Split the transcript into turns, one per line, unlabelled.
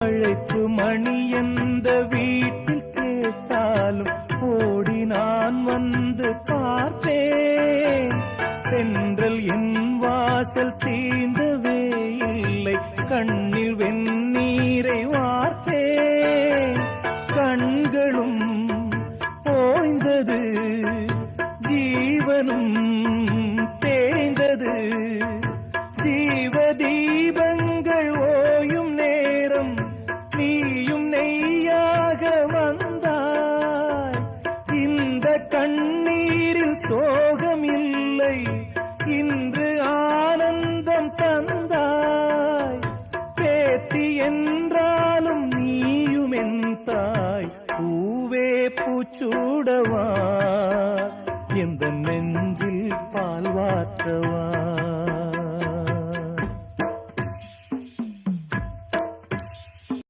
அழைப்பு மணி எந்த வீட்டில் கேட்டாலும் ஓடி நான் வந்து பார்ப்பேன். தென்றல் என் வாசல் தீண்டவே இல்லை, கண்ணில் வெந்நீரை வார்த்தேன். கண்களும் ஓய்ந்தது, ஜீவனும் தேய்ந்தது. ஜீவ தீபங்கள் ஓயும் நேரம் நீயும் நெய்யாக வந்தாய். இந்த கண்ணீரில் சோகம் இல்லை, இன்று ஆனந்தம் தந்தாய். பேத்தி என்றாலும் நீயும் என் தாய், பூவே பூச்சூடவா.